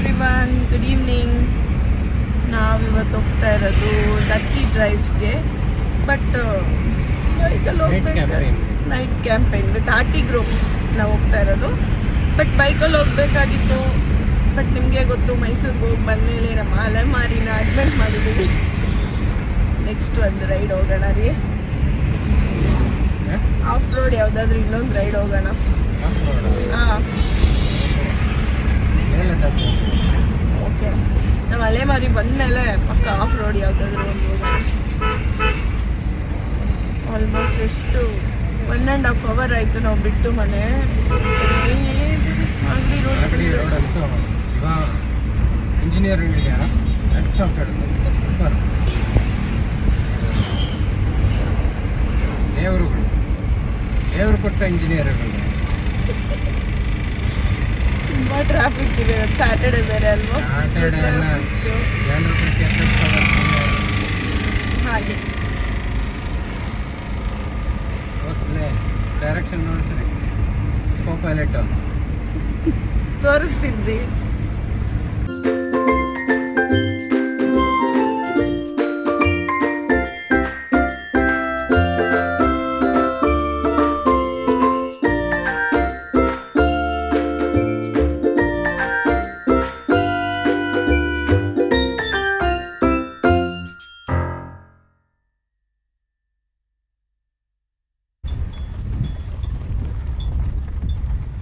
Everyone, good evening. ನಾವಿವತ್ತು ಹೋಗ್ತಾ ಇರೋದು ಲಕ್ಕಿ ಡ್ರೈವ್ಸ್ಗೆ. ಬಟ್ ಬೈಕಲ್ಲಿ ಹೋಗ್ಬೇಕು, night campaign with RT group ನಾವು ಹೋಗ್ತಾ ಇರೋದು. ಬಟ್ ಬೈಕಲ್ಲಿ ಹೋಗ್ಬೇಕಾಗಿತ್ತು. ಬಟ್ ನಿಮಗೆ ಗೊತ್ತು, ಮೈಸೂರಿಗೆ ಹೋಗಿ ಬಂದಮೇಲೆ ನಮ್ಮ ಅಲೆಮಾರಿನ ಅಡ್ಮಿಟ್ ಮಾಡಿದ್ದೀವಿ. ನೆಕ್ಸ್ಟ್ ಒಂದು ರೈಡ್ ಹೋಗೋಣ ರೀ, ಆಫ್ ರೋಡ್ ಯಾವುದಾದ್ರೂ ಇನ್ನೊಂದು ರೈಡ್ ಹೋಗೋಣ. ಹಾಂ, ಓಕೆ. ನಾವು ಅಲೆಮಾರಿ ಬಂದಮೇಲೆ ಪಕ್ಕ ಆಫ್ ರೋಡ್ ಯಾವುದಾದ್ರೂ ಒಂದು ಹೋಗೋಣ. ಆಲ್ಮೋಸ್ಟ್ ಎಷ್ಟು 1.5 hour ಆಯಿತು ನಾವು ಬಿಟ್ಟು ಮನೆ. ಇಂಜಿನಿಯರಿಂಗ್ ದೇವರು ಕೊಟ್ಟ ಇಂಜಿನಿಯರ್ಗಳು. ತುಂಬಾ ಟ್ರಾಫಿಕ್ ಇದೆ, ಸ್ಯಾಟರ್ಡೆ ಬೇರೆ ಅಲ್ವಾ? ಹಾಗೆ ಡೈರೆಕ್ಷನ್ ನೋಡಿಸ್ರಿ, ಪೈಲಟ್ ತೋರಿಸ್ತಿದ್ವಿ.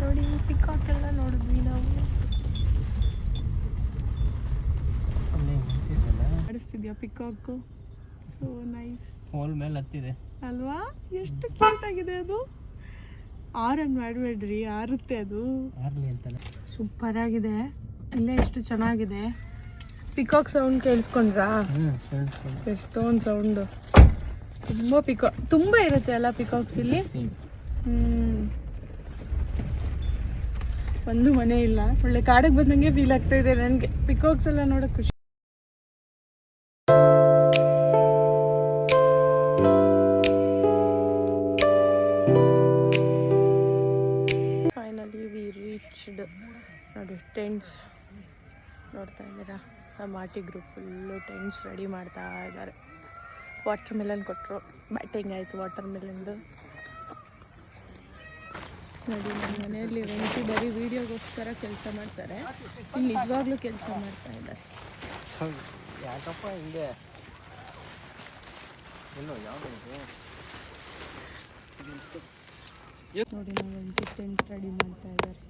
ನೋಡಿ, ಪಿಕಾಕ್ ಎಲ್ಲ ನೋಡಿದ್ವಿ ನಾವು. ಆಡಿಸ್ತಿದ್ಯಾ ಪಿಕಾಕು? So nice. ಹೋಲ್ ಮೇಲೆ ಹತ್ತಿದೆ ಅಲ್ವಾ? ಎಷ್ಟು ಕ್ಯೂಟ್ ಆಗಿದೆ ಅದು. ಆರನ್ನು ಮಾಡಬೇಡ್ರಿ, ಆರುತ್ತೆ ಅದು. ಸೂಪರ್ ಆಗಿದೆ. ಇಲ್ಲೇ ಎಷ್ಟು ಚೆನ್ನಾಗಿದೆ. ಪಿಕಾಕ್ ಸೌಂಡ್ ಕೇಳಿಸ್ಕೊಂಡ್ರಾ? ಎಷ್ಟೊಂದು ಸೌಂಡು. ತುಂಬ ಇರುತ್ತೆ ಅಲ್ಲ ಪಿಕಾಕ್ಸ್ ಇಲ್ಲಿ. ಒಂದು ಮನೆ ಇಲ್ಲ, ಒಳ್ಳೆ ಕಾಡಿಗೆ ಬಂದಂಗೆ ಫೀಲ್ ಆಗ್ತಾ ಇದೆ ನನಗೆ. ಪಿಕಾಕ್ಸ್ ಎಲ್ಲ ನೋಡೋಕೆ ಖುಷಿ. Finally we reached. ನೋಡಿ, ಟೆಂಟ್ಸ್ ನೋಡ್ತಾ ಇದ್ದೀರಾ? ನಮ್ಮ RT group full tents ready ಮಾಡ್ತಾ ಇದ್ದಾರೆ. ವಾಟರ್ ಮೆಲನ್ ಕೊಟ್ಟರು, ಬ್ಯಾಟಿಂಗ್ ಆಯಿತು ವಾಟರ್ ಮೆಲನ್ದು. ನೋಡಿ, ನಮ್ಮ ಮನೆಯಲ್ಲಿ ವೆಂಕಿ ಬರೀ ವಿಡಿಯೋಗೋಸ್ಕರ ಕೆಲಸ ಮಾಡ್ತಾರೆ, ಇಲ್ಲಿ ನಿಜವಾಗ್ಲೂ ಕೆಲಸ ಮಾಡ್ತಾ ಇದ್ದಾರೆ. ಯಾಕಪ್ಪ ಹಿಂಗೆ? ನೋಡಿ, ನಾವು ವೆಂಕಿ ಟೆಂಟ್ ರೆಡಿ ಮಾಡ್ತಾ ಇದ್ದಾರೆ.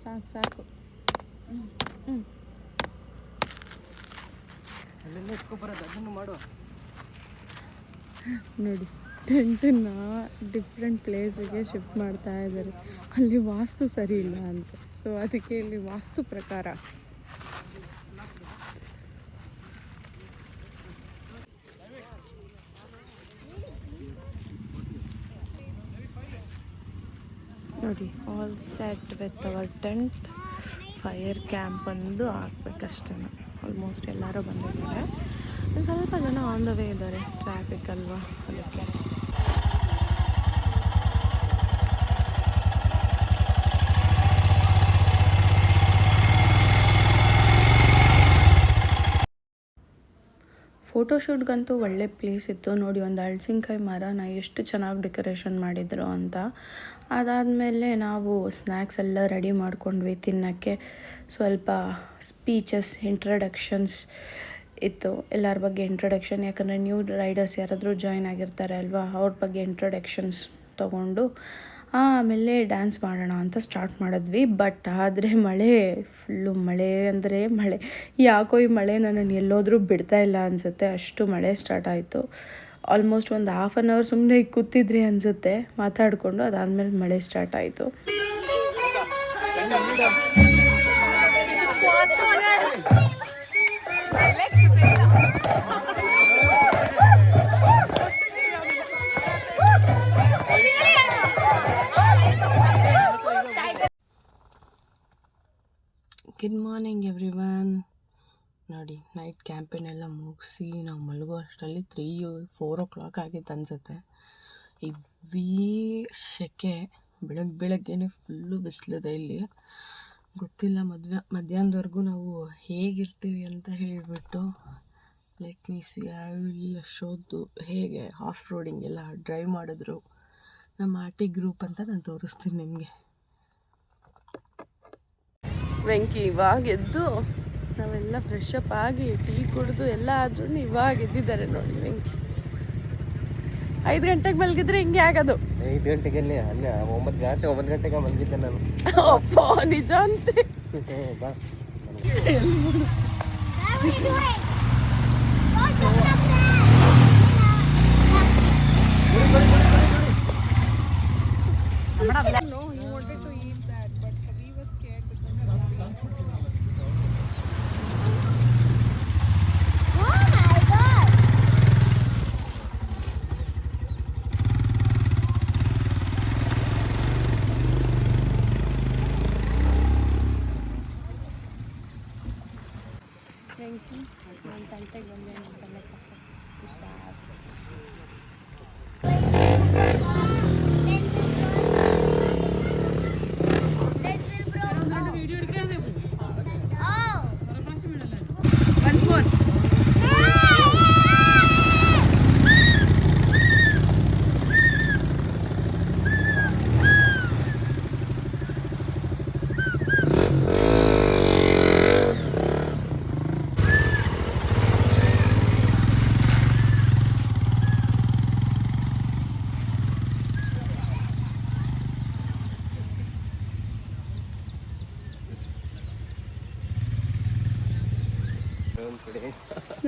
ಸಾಕು ಸಾಕು. ನೋಡಿ, ಟೆಂಟನ್ನು ಡಿಫ್ರೆಂಟ್ ಪ್ಲೇಸಿಗೆ ಶಿಫ್ಟ್ ಮಾಡ್ತಾ ಇದ್ದಾರೆ. ಅಲ್ಲಿ ವಾಸ್ತು ಸರಿ ಇಲ್ಲ ಅಂತ, ಸೊ ಅದಕ್ಕೆ ಇಲ್ಲಿ ವಾಸ್ತು ಪ್ರಕಾರ ನೋಡಿ. All set with our tent. Fire camp ಒಂದು ಹಾಕ್ಬೇಕಷ್ಟೇ. ಆಲ್ಮೋಸ್ಟ್ ಎಲ್ಲರೂ ಬಂದಿದ್ದಾರೆ. ಸ್ವಲ್ಪ ಜನ ಆನ್ ದ ವೇ ಇದ್ದಾರೆ, ಟ್ರಾಫಿಕ್ ಅಲ್ವಾ, ಅದಕ್ಕೆ. ಫೋಟೋಶೂಟ್ಗಂತೂ ಒಳ್ಳೆ ಪ್ಲೇಸ್ ಇತ್ತು. ನೋಡಿ, ಒಂದು ಹಲಸಿನಕಾಯಿ ಮರನ ಎಷ್ಟು ಚೆನ್ನಾಗಿ ಡೆಕೋರೇಷನ್ ಮಾಡಿದ್ರು ಅಂತ. ಅದಾದಮೇಲೆ ನಾವು ಸ್ನ್ಯಾಕ್ಸ್ ಎಲ್ಲ ರೆಡಿ ಮಾಡ್ಕೊಂಡ್ವಿ ತಿನ್ನೋಕ್ಕೆ. ಸ್ವಲ್ಪ ಸ್ಪೀಚಸ್, ಇಂಟ್ರಡಕ್ಷನ್ಸ್ ಇತ್ತು. ಎಲ್ಲರ ಬಗ್ಗೆ ಇಂಟ್ರಡಕ್ಷನ್, ಯಾಕಂದರೆ ನ್ಯೂ ರೈಡರ್ಸ್ ಯಾರಾದರೂ ಜಾಯ್ನ್ ಆಗಿರ್ತಾರೆ ಅಲ್ವಾ, ಅವ್ರ ಬಗ್ಗೆ ಇಂಟ್ರಡಕ್ಷನ್ಸ್ ತೊಗೊಂಡು ಆಮೇಲೆ ಡ್ಯಾನ್ಸ್ ಮಾಡೋಣ ಅಂತ ಸ್ಟಾರ್ಟ್ ಮಾಡಿದ್ವಿ. ಬಟ್ ಆದರೆ ಮಳೆ, ಫುಲ್ಲು ಮಳೆ ಅಂದರೆ ಮಳೆ. ಯಾಕೋ ಈ ಮಳೆ ನನ್ನನ್ನು ಎಲ್ಲೋದ್ರೂ ಬಿಡ್ತಾ ಇಲ್ಲ ಅನಿಸುತ್ತೆ, ಅಷ್ಟು ಮಳೆ ಸ್ಟಾರ್ಟ್ ಆಯಿತು. ಆಲ್ಮೋಸ್ಟ್ ಒಂದು 1/2 hour ಸುಮ್ಮನೆ ಕೂತಿದ್ರಿ ಅನಿಸುತ್ತೆ ಮಾತಾಡಿಕೊಂಡು. ಅದಾದಮೇಲೆ ಮಳೆ ಸ್ಟಾರ್ಟ್ ಆಯಿತು. Good morning everyone. ನೋಡಿ, ನೈಟ್ ಕ್ಯಾಂಪೇನ್ ಎಲ್ಲ ಮುಗಿಸಿ ನಾವು ಮಲಗೋ ಅಷ್ಟರಲ್ಲಿ 3-4 o'clock ಆಗಿತ್ತು ಅನಿಸುತ್ತೆ. ಇವ್ವೀ ಸೆಕೆ, ಬೆಳಗ್ಗೆನೇ ಫುಲ್ಲು ಬಿಸಿಲಿದೆ ಇಲ್ಲಿ. ಗೊತ್ತಿಲ್ಲ ಮಧ್ಯಾಹ್ನದವರೆಗೂ ನಾವು ಹೇಗಿರ್ತೀವಿ ಅಂತ ಹೇಳಿಬಿಟ್ಟು let me see I will ಶೋದು ಹೇಗೆ ಆಫ್ ರೋಡಿಂಗ್ ಎಲ್ಲ ಡ್ರೈವ್ ಮಾಡಿದ್ರು ನಮ್ಮ ಆರ್ಟಿ ಗ್ರೂಪ್ ಅಂತ ನಾನು ತೋರಿಸ್ತೀನಿ ನಿಮಗೆ. ವೆಂಕಿ ಇವಾಗ ಎದ್ದು ನಾವೆಲ್ಲ ಫ್ರೆಶ್ ಅಪ್ ಆಗಿ ಟೀ ಕುಡಿದು ಎಲ್ಲ ಆದ್ರೂ ಇವಾಗ ಎದ್ದಿದ್ದಾರೆ ನೋಡಿ ವೆಂಕಿ. 5 ಗಂಟೆಗೆ ಮಲಗಿದ್ರೆ ಹಿಂಗೆ ಆಗೋದು. 5 ಗಂಟೆಗೆ 9 ಗಂಟೆಗೆ ಮಲಗಿದ್ದೆ ನಾನು. ಅಪ್ಪ ನಿಜ ಅಂತೆ. ಬಾ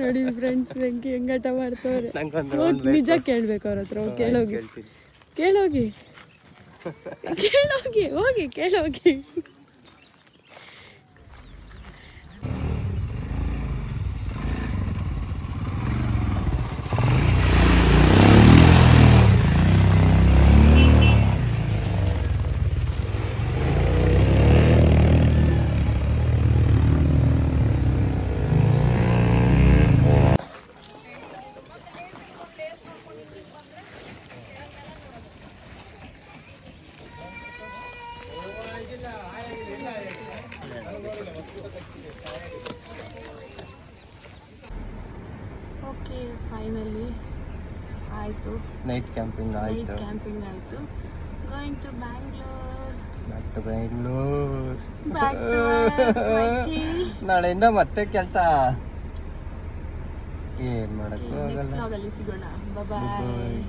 ನೋಡಿ ಫ್ರೆಂಡ್ಸ್ ವೆಂಕಿ ಹೆಂಗಾಟ ಮಾಡ್ತವ್ರೆ. ನಿಜ ಕೇಳ್ಬೇಕು ಅವ್ರ ಹತ್ರ. ಕೇಳೋಗಿ ಕೇಳೋಗಿ ಕೇಳೋಗಿ ಹೋಗಿ ಕೇಳೋಗಿ. ಓಕೆ ಫೈನಲಿ ಆಯಿತು. ನೈಟ್ ಕ್ಯಾಂಪಿಂಗ್ ಆಯಿತು. ಕ್ಯಾಂಪಿಂಗ್ ಆಯಿತು. Going to Bangalore. Back to ನಾಳೆಯಿಂದ ಮತ್ತೆ ಕೆಲಸ. ಏನ್ ಮಾಡಕ್ಕೂ ಆಗಲ್ಲ. ನೆಕ್ಸ್ಟ್ ವ್ಲಾಗಲ್ಲಿ ಸಿಗೋಣ. ಬಾಯ್.